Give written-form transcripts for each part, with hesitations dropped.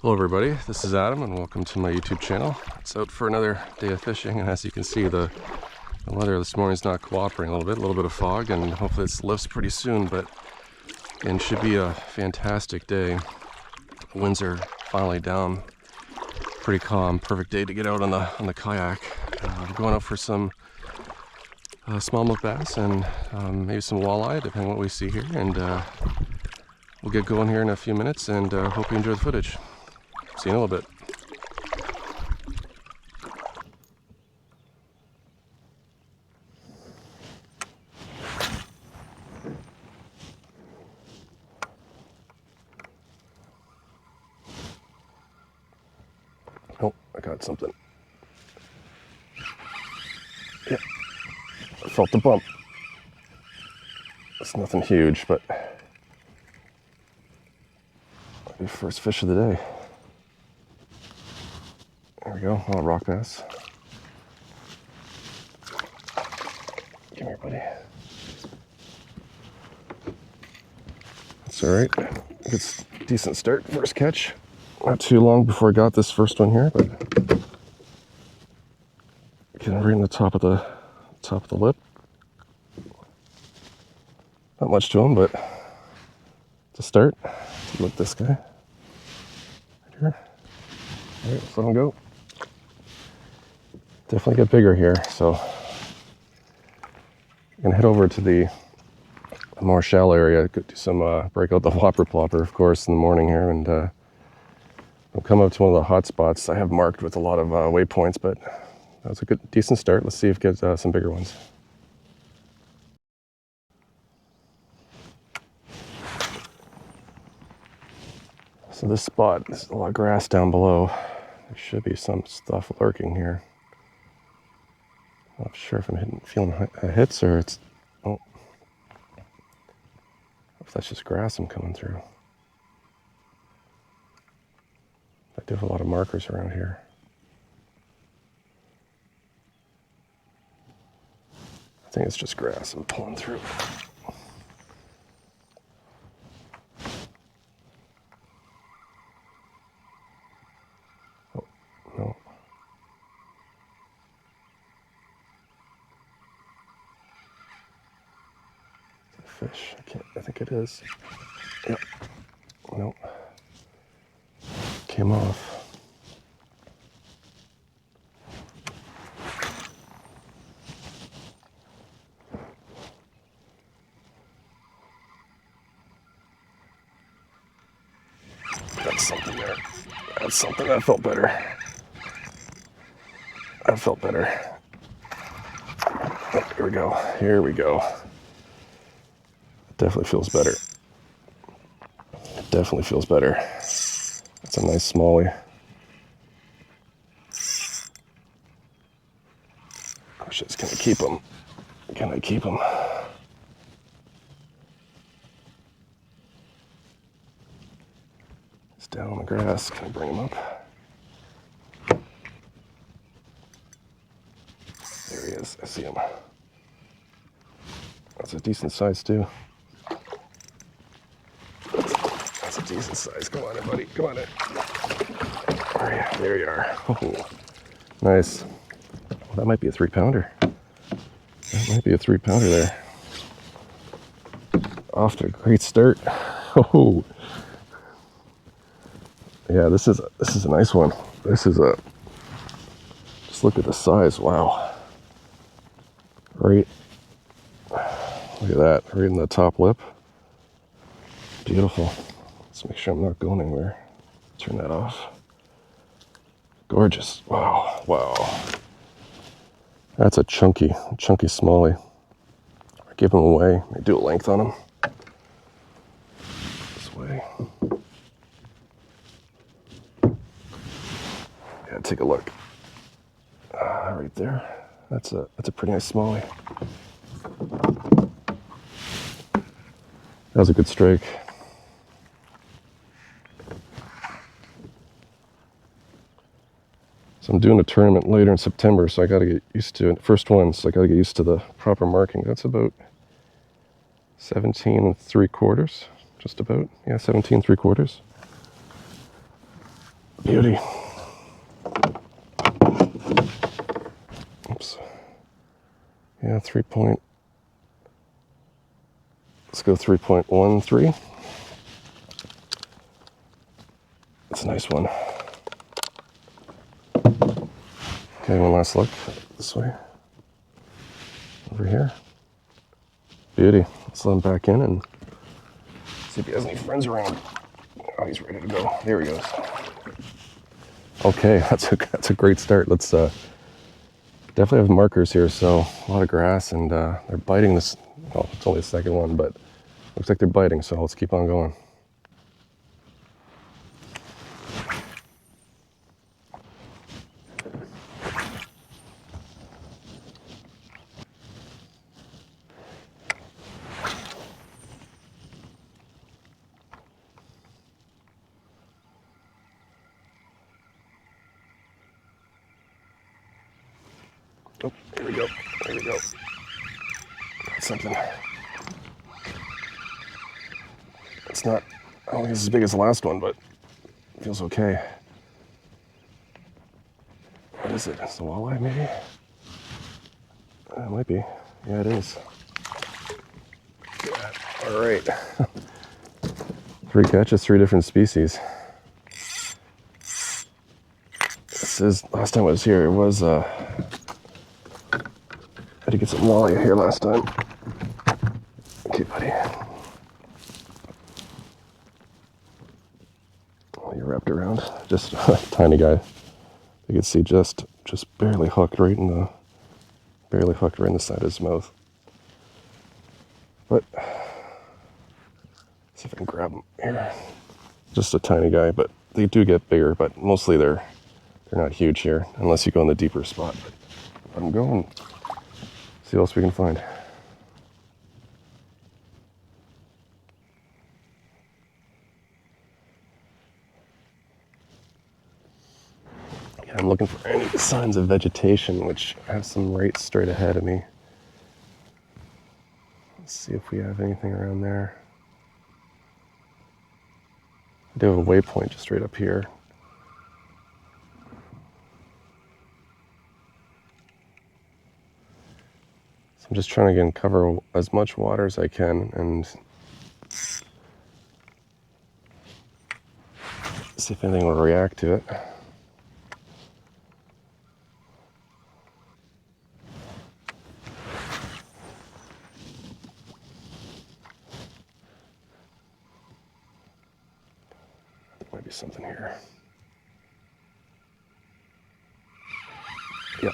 Hello everybody, this is Adam and welcome to my YouTube channel. It's out for another day of fishing, and as you can see the weather this morning is not cooperating a little bit of fog, and hopefully it lifts pretty soon, but again, should be a fantastic day. The winds are finally down, pretty calm, perfect day to get out on the kayak. We're going out for some smallmouth bass and maybe some walleye, depending on what we see here, and we'll get going here in a few minutes, and hope you enjoy the footage. See you in a little bit. Oh, I got something. Yeah, I felt the bump. It's nothing huge, but the first fish of the day. There we go, a rock bass. Come here, buddy. It's all right. It's a decent start, first catch. Not too long before I got this first one here, but getting right in the top of the lip. Not much to him, but to start, look this guy right here. All right, let's let him go. Definitely get bigger here, so I'm gonna head over to the more shallow area, do some break out the whopper plopper, of course, in the morning here, and we'll come up to one of the hot spots I have marked with a lot of waypoints, but that was a good, decent start. Let's see if we get some bigger ones. So this spot, there's a lot of grass down below. There should be some stuff lurking here. Not sure if I'm feeling hits or it's, oh, if that's just grass I'm coming through. I do have a lot of markers around here. I think it's just grass I'm pulling through. Oh, no. Fish. I think it is. Yep. Nope. Came off. That's something there. That's something that felt better. That felt better. Oh, here we go. Here we go. Definitely feels better. It definitely feels better. That's a nice smallie. I wish I was gonna keep him. Can I keep him? He's down on the grass. Can I bring him up? There he is. I see him. That's a decent size too. That's a decent size. Come on in, buddy. Come on in. There you are. Oh, nice. Well, that might be a 3-pounder. That might be a 3-pounder there. Off to a great start. Oh, yeah. This is a nice one. This is a. Just look at the size. Wow. Right. Look at that. Right in the top lip. Beautiful. Let's make sure I'm not going anywhere. Turn that off. Gorgeous. Wow. Wow. That's a chunky smallie. I give him away. I do a length on him. This way. Yeah, take a look. Right there. That's a pretty nice smallie. That was a good strike. So I'm doing a tournament later in September, so I got to get used to it. First one, so I got to get used to the proper marking. That's about 17 3/4, just about. Yeah, 17 3/4. Beauty. Oops. Yeah, 3 point. Let's go 3.13. That's a nice one. Okay, one last look this way. Over here. Beauty. Let's let him back in and see if he has any friends around. Oh, he's ready to go. There he goes. Okay, that's a great start. Let's definitely have markers here, so a lot of grass, and they're biting this. Well, it's only the second one, but looks like they're biting, so let's keep on going. Oh, here we go. There we go. Got something. It's not, I don't think it's as big as the last one, but it feels okay. What is it? It's a walleye, maybe? It might be. Yeah, it is. Yeah. All right. 3 catches, 3 different species. This is, last time I was here, it was, I had to get some walleye here last time. Okay, buddy. Oh, you're wrapped around. Just a tiny guy. You can see just barely hooked right in the side of his mouth. But see if I can grab him here. Just a tiny guy, but they do get bigger. But mostly they're not huge here, unless you go in the deeper spot. But let them go and see what else we can find. Yeah, I'm looking for any signs of vegetation, which I have some right straight ahead of me. Let's see if we have anything around there. I do have a waypoint just right up here. So I'm just trying to again cover as much water as I can and see if anything will react to it. There might be something here. Yep,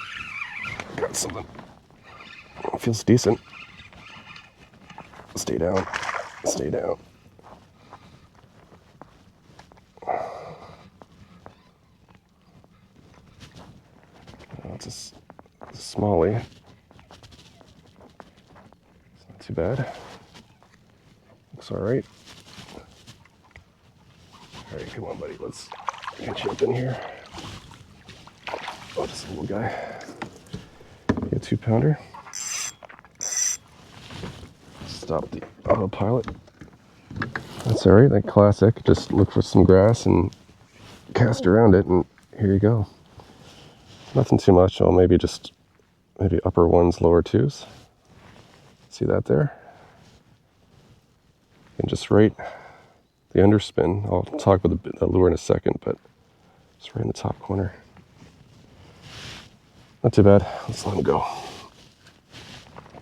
got something. It feels decent. Stay down, stay down. Oh, it's a smallie. It's not too bad. Looks all right. All right, come on, buddy. Let's get you up in here. Oh, just a little guy. Get a 2-pounder. Stop the autopilot. That's all right. That classic. Just look for some grass and cast around it, and here you go. Nothing too much. Oh, maybe upper ones, lower twos. See that there? And just right the underspin. I'll talk about the lure in a second, but it's right in the top corner. Not too bad. Let's let him go.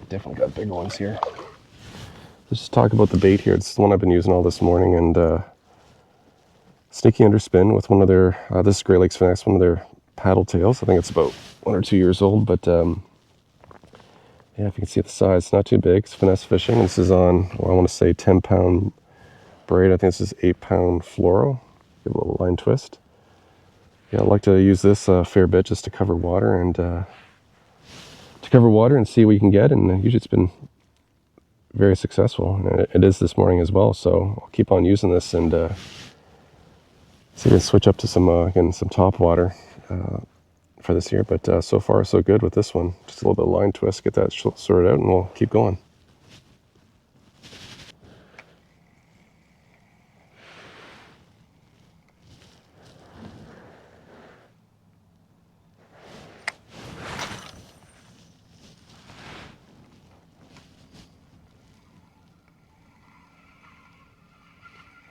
Definitely got bigger ones here. Let's just talk about the bait here. It's the one I've been using all this morning, and sneaky underspin with one of their, this is Great Lakes Finesse, one of their paddle tails. I think it's about 1 or 2 years old, but yeah, if you can see the size, it's not too big. It's finesse fishing. This is on, well, I want to say 10-pound braid. I think this is 8-pound fluoro. Give a little line twist. Yeah, I like to use this a fair bit just to cover water and see what you can get. And usually it's been very successful. And it is this morning as well. So I'll keep on using this and see if I can switch up to some again some top water for this year. But so far so good with this one. Just a little bit of line twist, get that sorted out, and we'll keep going.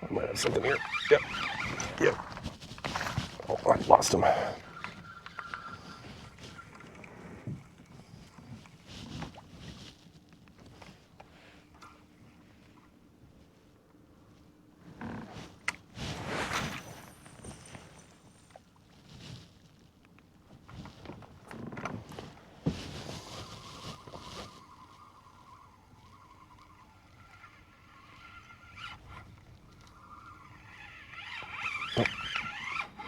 I might have something here. Yep. Yep. Oh, I lost him.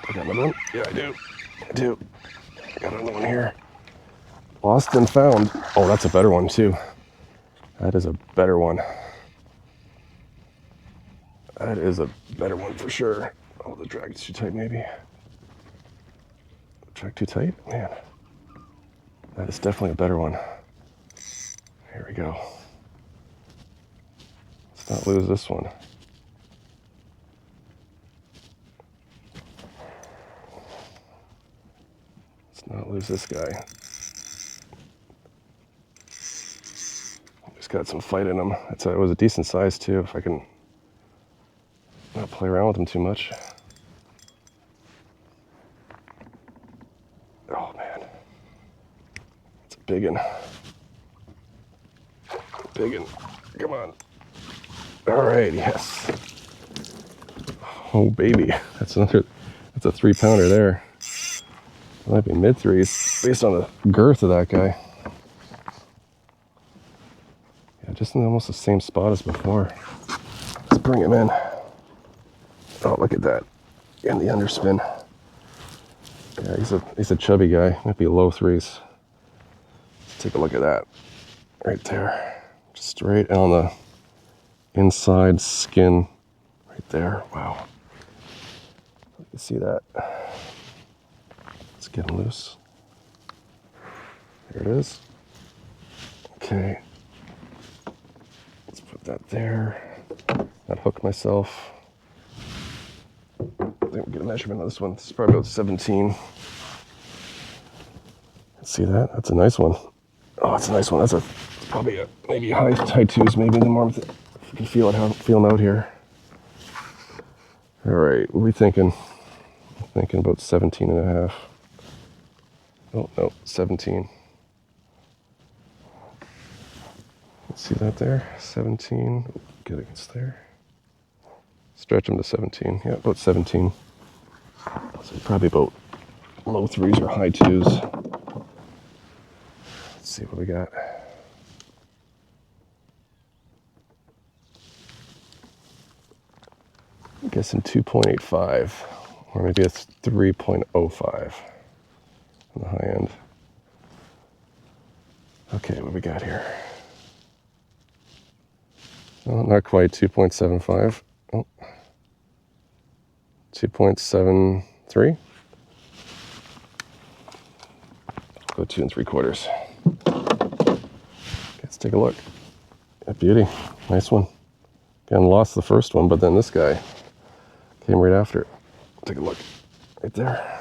I got another one? Yeah, I do. I do. I got another one here. Lost and found. Oh, that's a better one too. That is a better one. That is a better one for sure. Oh, the drag's too tight maybe. Drag too tight? Man. That is definitely a better one. Here we go. Let's not lose this one. Let's not lose this guy. He's got some fight in him. It was a decent size too, if I can not play around with him too much. Oh man. It's a big one. Big one. Come on. All right, yes. Oh baby, that's a 3-pounder there. It might be mid-threes based on the girth of that guy. Yeah, just in almost the same spot as before. Let's bring him in. Oh, look at that. And the underspin. Yeah, he's a chubby guy. Might be low threes. Let's take a look at that. Right there. Just right on the inside skin. Right there. Wow. You can see that. Let's get him loose. There it is. Okay. Let's put that there. Not hook myself. I think we'll get a measurement on this one. This is probably about 17. See that? That's a nice one. Oh, that's a nice one. It's probably maybe high twos, maybe the more if you can feel him out here. All right, what are we thinking? I'm thinking about 17 and a half. Oh, no, 17. Let's see that there, 17. Get against there. Stretch them to 17. Yeah, about 17. So probably about low threes or high twos. Let's see what we got. I'm guessing 2.85, or maybe it's 3.05 on the high end. Okay, what we got here? Oh, not quite 2.75. Oh, 2.73. Go 2 3/4. Let's take a look. A beauty, nice one. Again, lost the first one, but then this guy came right after it. Take a look, right there.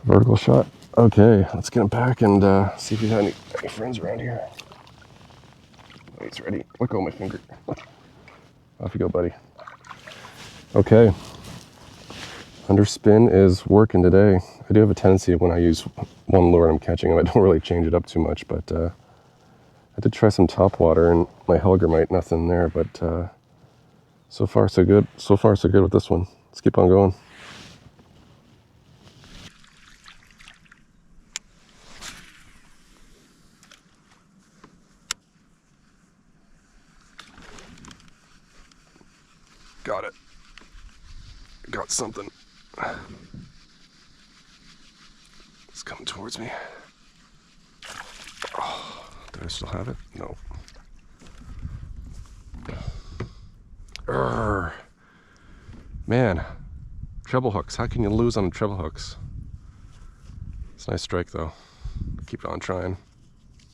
Vertical shot. Okay, let's get him back and see if he's had any friends around here. Oh, he's ready. Let go of my finger. Off you go, buddy. Okay. Underspin is working today. I do have a tendency when I use one lure and I'm catching them, I don't really change it up too much, but I did try some Topwater and my Helgermite, nothing there, but so far so good. So far so good with this one. Let's keep on going. Got it. Got something. It's coming towards me. Oh, do I still have it? No. Urgh. Man, treble hooks. How can you lose on treble hooks? It's a nice strike though. Keep on trying.